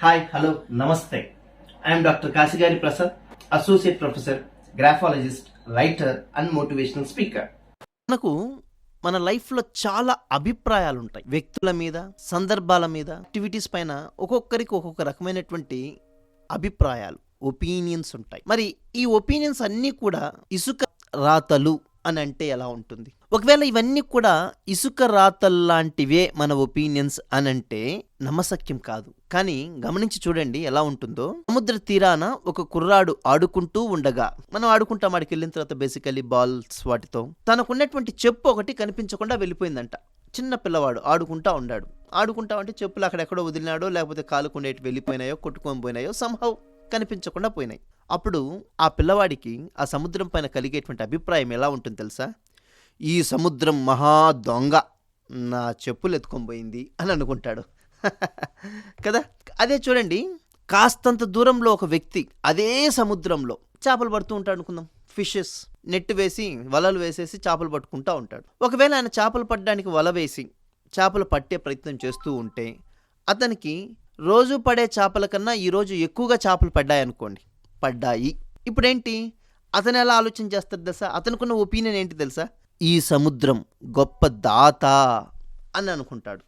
Hi, hello, namaste. I am Dr. Kasigari Prasad, Associate Professor, Graphologist, Writer and Motivational Speaker. మనకు మన లైఫ్లో చాలా అభిప్రాయాలు ఉంటాయి. వ్యక్తుల మీద, సందర్భాల మీద, యాక్టివిటీస్ పైన ఒక్కొక్కరికి ఒక్కొక్క రకమైనటువంటి అభిప్రాయాలు, ఒపీనియన్స్ ఉంటాయి. మరి ఈ ఒపీనియన్స్ అన్నీ కూడా ఇసుక రాతలు అని అంటే ఎలా ఉంటుంది? ఒకవేళ ఇవన్నీ కూడా ఇసుక రాతల్లాంటివే మన ఒపీనియన్స్ అని అంటే నమ్మశక్యం కాదు. కానీ గమనించి చూడండి ఎలా ఉంటుందో. సముద్ర తీరాన ఒక కుర్రాడు ఆడుకుంటూ ఉండగా, మనం ఆడుకుంటాం, ఆడికి వెళ్ళిన తర్వాత బేసికలీ బాల్స్ వాటితో, తనకున్నటువంటి చెప్పు ఒకటి కనిపించకుండా వెళ్ళిపోయిందంట. చిన్న పిల్లవాడు ఆడుకుంటా ఉన్నాడు. ఆడుకుంటా అంటే చెప్పులు అక్కడెక్కడో వదిలినాడో, లేకపోతే కాలుకుండేటి వెళ్ళిపోయినాయో, కొట్టుకొని పోయినాయో, సంహవ్ కనిపించకుండా పోయినాయి. అప్పుడు ఆ పిల్లవాడికి ఆ సముద్రం పైన కలిగేటువంటి అభిప్రాయం ఎలా ఉంటుంది తెలుసా? ఈ సముద్రం మహా దొంగ, నా చెప్పులు ఎత్తుకొని పోయింది అని అనుకుంటాడు కదా. అదే చూడండి, కాస్తంత దూరంలో ఒక వ్యక్తి అదే సముద్రంలో చేపలు పడుతూ ఉంటాడు అనుకుందాం. ఫిషెస్ నెట్ వేసి వలలు వేసేసి చేపలు పట్టుకుంటూ ఉంటాడు. ఒకవేళ ఆయన చేపలు పట్టడానికి వల వేసి చేపలు పట్టే ప్రయత్నం చేస్తూ ఉంటే అతనికి రోజు పడే చేపల కన్నా ఈరోజు ఎక్కువగా చేపలు పడ్డాయి. ఇప్పుడేంటి, అతను ఎలా ఆలోచన చేస్తాడు తెలుసా? అతనుకున్న ఒపీనియన్ ఏంటి తెలుసా? ఈ సముద్రం గొప్ప దాత అని అనుకుంటాడు.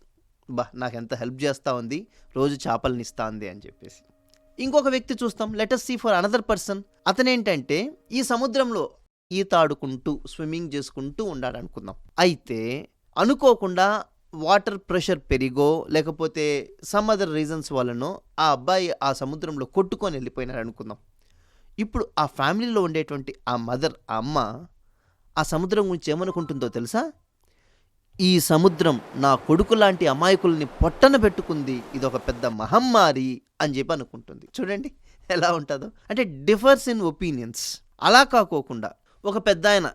నాకెంత హెల్ప్ చేస్తూ ఉంది, రోజు చేపలను ఇస్తా ఉంది అని చెప్పేసి. ఇంకొక వ్యక్తి చూస్తాం, let us see for another person. అతనేంటంటే ఈ సముద్రంలో ఈత ఆడుకుంటూ స్విమ్మింగ్ చేసుకుంటూ ఉన్నాడు అనుకుందాం. అయితే అనుకోకుండా వాటర్ ప్రెషర్ పెరిగో, లేకపోతే సమ్ అదర్ రీజన్స్ వలనో ఆ అబ్బాయి ఆ సముద్రంలో కొట్టుకొని వెళ్ళిపోయినాడు అనుకుందాం. ఇప్పుడు ఆ ఫ్యామిలీలో ఉండేటువంటి ఆ మదర్, ఆ అమ్మ ఆ సముద్రం గురించి ఏమనుకుంటుందో తెలుసా? ఈ సముద్రం నా కొడుకు లాంటి అమాయకుల్ని పొట్టన పెట్టుకుంది, ఇది ఒక పెద్ద మహమ్మారి అని చెప్పి అనుకుంటుంది. చూడండి ఎలా ఉంటుందో. అంటే డిఫర్స్ ఇన్ ఒపీనియన్స్. అలా కాకోకుండా ఒక పెద్ద ఆయన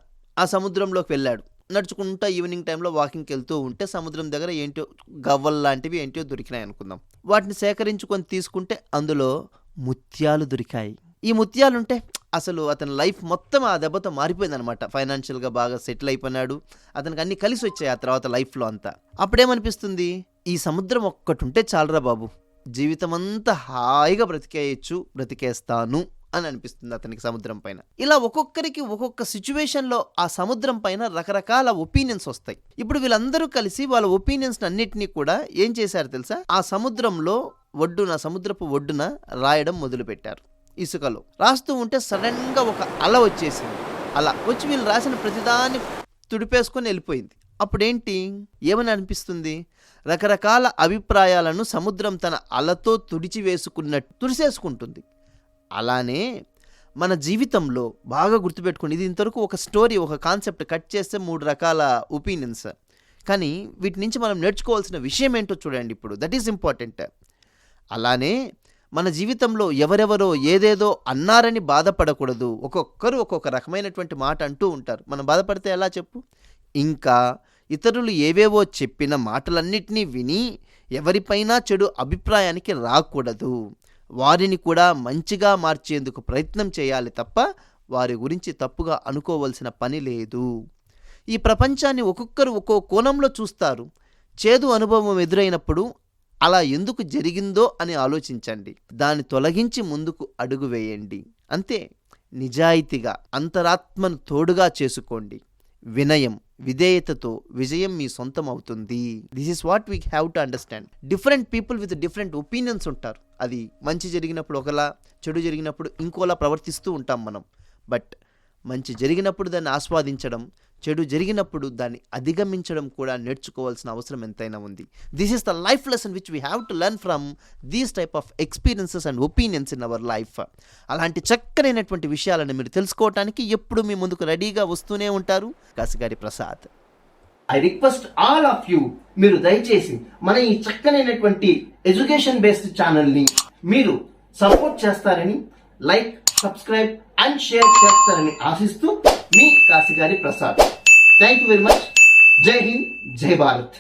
ఆ సముద్రంలోకి వెళ్ళాడు, నడుచుకుంటా ఈవినింగ్ టైంలో వాకింగ్కి వెళ్తూ ఉంటే సముద్రం దగ్గర ఏంటో గవ్వల్ లాంటివి ఏంటో దొరికినాయి అనుకుందాం. వాటిని సేకరించుకొని తీసుకుంటే అందులో ముత్యాలు దొరికాయి. ఈ ముత్యాలుంటే అసలు అతని లైఫ్ మొత్తం ఆ దెబ్బతో మారిపోయిందనమాట. ఫైనాన్షియల్గా బాగా సెటిల్ అయిపోయినాడు, అతనికి అన్ని కలిసి వచ్చాయి ఆ తర్వాత లైఫ్లో అంతా. అప్పుడేమనిపిస్తుంది, ఈ సముద్రం ఒక్కటి ఉంటే చాలరా బాబు, జీవితం అంతా హాయిగా బ్రతికేస్తాను అని అనిపిస్తుంది అతనికి సముద్రం పైన. ఇలా ఒక్కొక్కరికి ఒక్కొక్క సిచ్యువేషన్లో ఆ సముద్రం పైన రకరకాల ఒపీనియన్స్ వస్తాయి. ఇప్పుడు వీళ్ళందరూ కలిసి వాళ్ళ ఒపీనియన్స్ అన్నిటినీ కూడా ఏం చేశారు తెలుసా? ఆ సముద్రపు ఒడ్డున రాయడం మొదలుపెట్టారు. ఇసుకలో రాస్తూ ఉంటే సడన్గా ఒక అల వచ్చేసింది. అలా వచ్చి వీళ్ళు రాసిన ప్రతిదాన్ని తుడిపేసుకొని వెళ్ళిపోయింది. అప్పుడేంటి, ఏమని అనిపిస్తుంది? రకరకాల అభిప్రాయాలను సముద్రం తన అలతో తుడిసేసుకుంటుంది. అలానే మన జీవితంలో బాగా గుర్తుపెట్టుకోండి, ఇది ఇంతవరకు ఒక స్టోరీ, ఒక కాన్సెప్ట్ కట్ చేస్తే 3 రకాల ఒపీనియన్స్. కానీ వీటి నుంచి మనం నేర్చుకోవాల్సిన విషయం ఏంటో చూడండి ఇప్పుడు. That is important. అలానే మన జీవితంలో ఎవరెవరో ఏదేదో అన్నారని బాధపడకూడదు. ఒక్కొక్కరు ఒక్కొక్క రకమైనటువంటి మాట అంటూ ఉంటారు. మనం బాధపడితే ఎలా చెప్పు? ఇంకా ఇతరులు ఏవేవో చెప్పిన మాటలన్నిటినీ విని ఎవరిపైనా చెడు అభిప్రాయానికి రాకూడదు. వారిని కూడా మంచిగా మార్చేందుకు ప్రయత్నం చేయాలి తప్ప వారి గురించి తప్పుగా అనుకోవలసిన పని లేదు. ఈ ప్రపంచాన్ని ఒక్కొక్కరు ఒక్కో కోణంలో చూస్తారు. చేదు అనుభవం ఎదురైనప్పుడు అలా ఎందుకు జరిగిందో అని ఆలోచించండి. దాన్ని తొలగించి ముందుకు అడుగు వేయండి. అంతే. నిజాయితీగా అంతరాత్మను తోడుగా చేసుకోండి. వినయం, విధేయతతో విజయం మీ సొంతం అవుతుంది. This is what we have to understand. Different people with different opinions ఉంటారు. అది మంచి జరిగినప్పుడు ఒకలా, చెడు జరిగినప్పుడు ఇంకోలా ప్రవర్తిస్తూ ఉంటాం మనం. బట్ మంచి జరిగినప్పుడు దాన్ని ఆస్వాదించడం, చెడు జరిగినప్పుడు దాన్ని అధిగమించడం కూడా నేర్చుకోవాల్సిన అవసరం ఎంతైనా ఉంది. This is the life lesson which we have to learn from these type of experiences and opinions in our life. అలాంటి చక్కనైనటువంటి విషయాలను మీరు తెలుసుకోవటానికి ఎప్పుడు మీ ముందుకు రెడీగా వస్తూనే ఉంటారు కాసిగారి Prasad. I request all of you, మీరు దయచేసి మన ఈ చక్కనైనటువంటి ఎడ్యుకేషన్ బేస్డ్ ఛానల్ని మీరు సపోర్ట్ చేస్తారని, లైక్, సబ్స్క్రైబ్ అండ్ షేర్ చేస్తారని ఆశిస్తూ మీ కాసిగారి Prasad. Thank you very much. జై హింద్, జై భారత్.